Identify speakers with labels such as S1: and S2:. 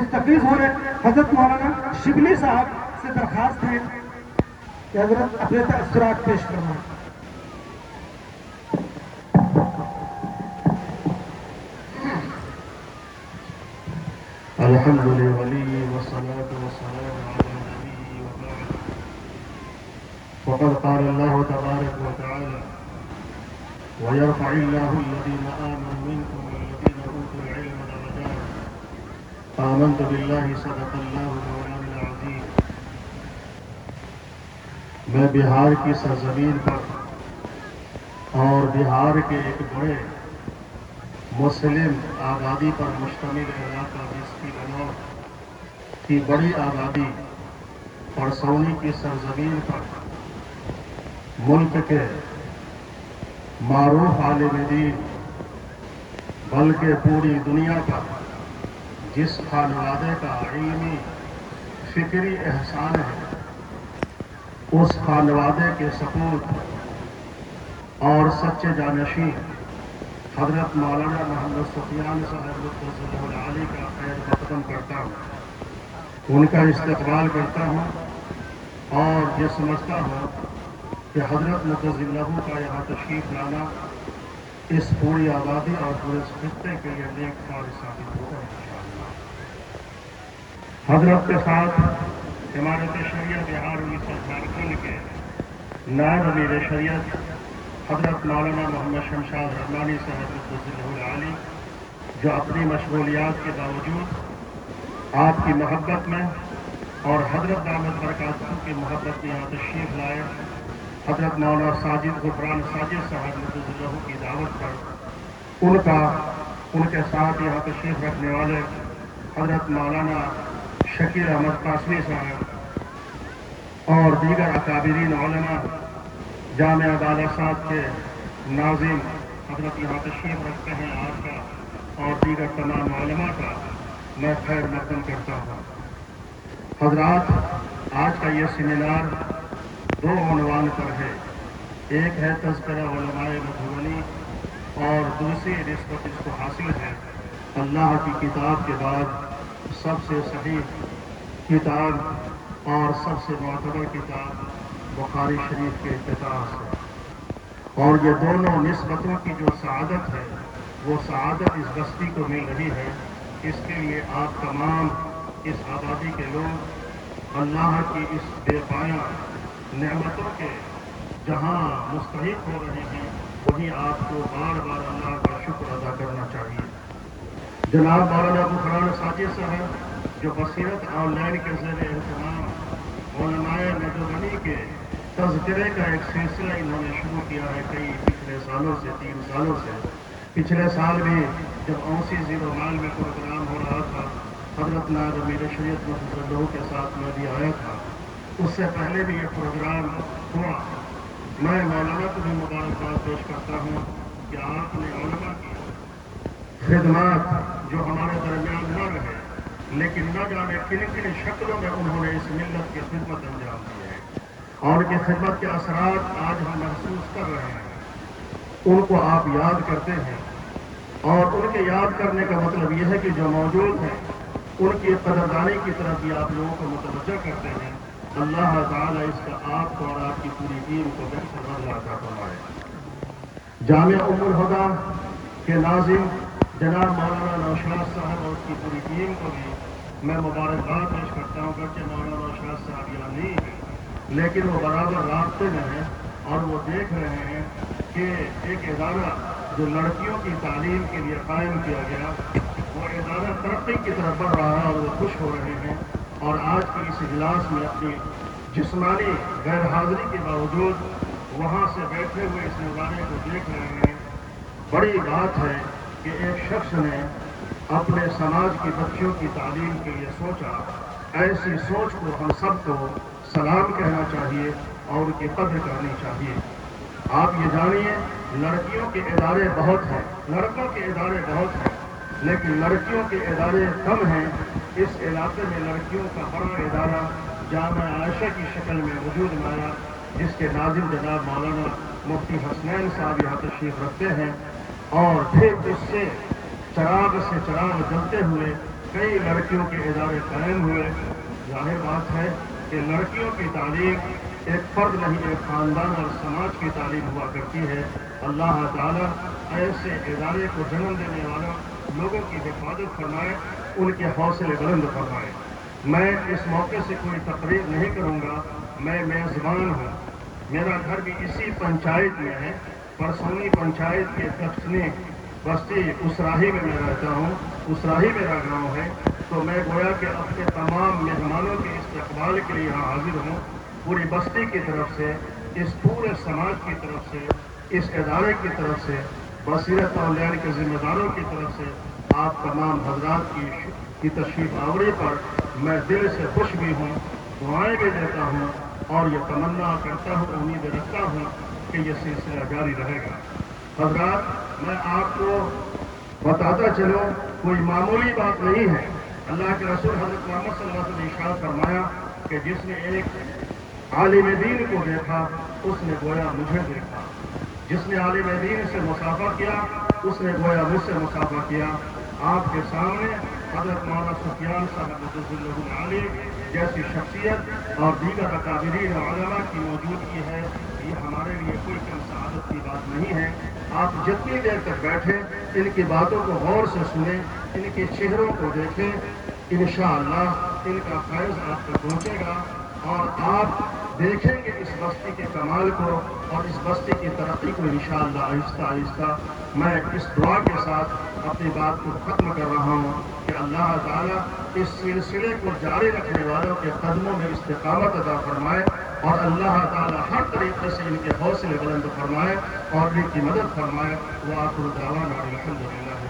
S1: مستفیض ہو رہے حضرت مولانا شبلی صاحب سے درخواست ہے کہ حضرت اپنے تاثرات پیش کرنا.
S2: الحمد للہ والصلاة والسلام على نبيه وبعد. وقد قال الله تبارك وتعالى ويرفع الله الذين آمنوا منكم والذين أوتوا العلم درجات. آمنت بالله صدق الله مولانا العظيم. میں بہار کی سرزمین پر اور بہار کے ایک بڑے مسلم آبادی پر مشتمل علاقہ جس کی بنو کی بڑی آبادی پرسونی کی سرزمین پر ملک کے معروف عالم دین بلکہ پوری دنیا پر جس خانوادے کا علمی فکری احسان ہے اس خانوادے کے سپوت اور سچے جانشین حضرت مولانا محمد سفیان صاحب علی کا خیر مقدم کرتا ہوں، ان کا استقبال کرتا ہوں اور یہ سمجھتا ہوں کہ حضرت متضلہ کا یہاں تشریف لانا اس پوری آبادی اور پورے خطے کے لیے نیک کار ثابت ہوگا انشاءاللہ. حضرت کے ساتھ امارت شریعت بہار اڑیسہ جھارکھنڈ کے نائب امیر شریعت حضرت مولانا محمد شمشاد رحمانی صاحب علی جو اپنی مشغولیات کے باوجود آپ کی محبت میں اور حضرت دامت برکاتہ کی محبت میں یہاں تشریف لائے. حضرت مولانا ساجد غفران ساجد صاحب کی دعوت پر ان کے ساتھ یہاں تشریف رکھنے والے حضرت مولانا شکیل احمد قاسمی صاحب اور دیگر اکابرین علماء جامعہ دالاسات کے ناظم حضرت یہاں تشریف رکھتے ہیں آپ کا اور دیگر تمام علماء کا میں خیر مقدم کرتا ہوں. حضرات، آج کا یہ سیمینار دو عنوان پر ہے. ایک ہے تذکرہ علماء مدھوبنی اور دوسری نسبت اس کو حاصل ہے اللہ کی کتاب کے بعد سب سے صحیح کتاب اور سب سے معتبر کتاب بخاری شریف کے افتتاح سے. اور یہ دونوں نسبتوں کی جو سعادت ہے وہ سعادت اس بستی کو مل رہی ہے. اس کے لیے آپ تمام اس آبادی کے لوگ اللہ کی اس بے پایہ نعمتوں کے جہاں مستحق ہو رہے ہیں وہیں آپ کو بار بار اللہ کا شکر ادا کرنا چاہیے. جناب مولانا غفران ساجد صاحب جو بصیرت آن لائن کے زیر اہتمام علماء مدھوبنی کے تذکرے کا ایک سلسلہ انہوں نے شروع کیا ہے کئی پچھلے سالوں سے 3 سالوں سے. پچھلے سال بھی جب اوسی زیرو مال میں پروگرام ہو رہا تھا حضرت نائب امیر شریعت متضلہ کے ساتھ میں بھی آیا تھا. اس سے پہلے بھی یہ پروگرام ہوا. میں مولانا کو بھی مبارکباد پیش کرتا ہوں کہ آپ نے علماء کی خدمات جو ہمارے درمیان نہ رہے لیکن نہ جانے کن کن شکلوں میں انہوں نے اس ملت کی خدمت انجام دی ہے اور کی خدمت کے اثرات آج ہم محسوس کر رہے ہیں. ان کو آپ یاد کرتے ہیں اور ان کے یاد کرنے کا مطلب یہ ہے کہ جو موجود ہیں ان کی قدردانی کی طرف بھی آپ لوگوں کو متوجہ کرتے ہیں. اللہ تعالیٰ اس کا آپ کو اور آپ کی پوری ٹیم کو بہتر بدلہ عطا فرمائے. جامعہ ام الہدیٰ کے ناظم جناب مولانا نوشاد صاحب اور اس کی پوری ٹیم کو بھی میں مبارکباد پیش کرتا ہوں کہ مولانا نوشاد صاحب یہاں نہیں ہیں لیکن وہ برابر رابطے میں ہیں اور وہ دیکھ رہے ہیں کہ ایک ادارہ جو لڑکیوں کی تعلیم کے لیے قائم کیا گیا وہ ادارہ ترقی کی طرف بڑھ رہا ہے اور وہ خوش ہو رہے ہیں. اور آج کے اس اجلاس میں اپنی جسمانی غیر حاضری کے باوجود وہاں سے بیٹھے ہوئے اس نظارے کو دیکھ رہے ہیں. بڑی بات ہے کہ ایک شخص نے اپنے سماج کی بچیوں کی تعلیم کے لیے سوچا. ایسی سوچ کو ہم سب کو سلام کہنا چاہیے اور ان کی قدر کرنی چاہیے. آپ یہ جانیے لڑکیوں کے ادارے بہت ہیں، لڑکوں کے ادارے بہت ہیں لیکن لڑکیوں کے ادارے کم ہیں. اس علاقے میں لڑکیوں کا بڑا ادارہ جامعہ عائشہ کی شکل میں وجود میں آیا جس کے ناظم جناب مولانا مفتی حسنین صاحب یہاں تشریف رکھتے ہیں. اور پھر اس سے چراغ جلتے ہوئے کئی لڑکیوں کے ادارے قائم ہوئے. ظاہر بات ہے کہ لڑکیوں کی تعلیم ایک فرد نہیں، ایک خاندان اور سماج کی تعلیم ہوا کرتی ہے. اللہ تعالیٰ ایسے ادارے کو جنم دینے والوں لوگوں کی حفاظت فرمائے، ان کے حوصلے بلند فرمائے. میں اس موقع سے کوئی تقریر نہیں کروں گا، میں میزبان ہوں. میرا گھر بھی اسی پنچایت میں ہے، پرسونی پنچایت کے دکشنی بستی اسراہی میں میں رہتا ہوں. اسراہی میرا گاؤں ہے. تو میں گویا کہ اپنے تمام مہمانوں کے استقبال کے لیے یہاں حاضر ہوں. پوری بستی کی طرف سے، اس پورے سماج کی طرف سے، اس ادارے کی طرف سے، بصیرت اولین کے ذمہ داروں کی طرف سے آپ تمام حضرات کی تشریف آوری پر میں دل سے خوش بھی ہوں، دعائیں بھی دیتا ہوں اور یہ تمنا کرتا ہوں، امید رکھتا ہوں کہ یہ سلسلہ جاری رہے گا. حضرات، میں آپ کو بتاتا چلوں، کوئی معمولی بات نہیں ہے. اللہ کے رسول حضرت محمد صلی اللہ علیہ وسلم نے ارشاد فرمایا کہ جس نے ایک عالم دین کو دیکھا اس نے گویا مجھے دیکھا. جس نے عالم دین سے مصافحہ کیا اس نے گویا مجھ سے مصافحہ کیا. آپ کے سامنے حضرت مولانا سفیان صاحب قدس اللہ علی جیسی شخصیت اور دیگر اکابرین علماء کی موجودگی ہے. یہ ہمارے لیے کوئی کم سعادت کی بات نہیں ہے. آپ جتنی دیر تک بیٹھیں ان کی باتوں کو غور سے سنیں، ان کے چہروں کو دیکھیں. انشاءاللہ ان کا فیض آپ تک پہنچے گا اور آپ دیکھیں گے اس بستی کے کمال کو اور اس بستی کی ترقی کو. انشاءاللہ آہستہ آہستہ میں اس دعا کے ساتھ اپنی بات کو ختم کر رہا ہوں کہ اللہ تعالیٰ اس سلسلے کو جاری رکھنے والوں کے قدموں میں استقامت عطا فرمائے اور اللہ تعالیٰ ہر طریقے سے ان کے حوصلے بلند فرمائے اور ان کی مدد فرمائے. وآخر دعوانا الحمدللہ.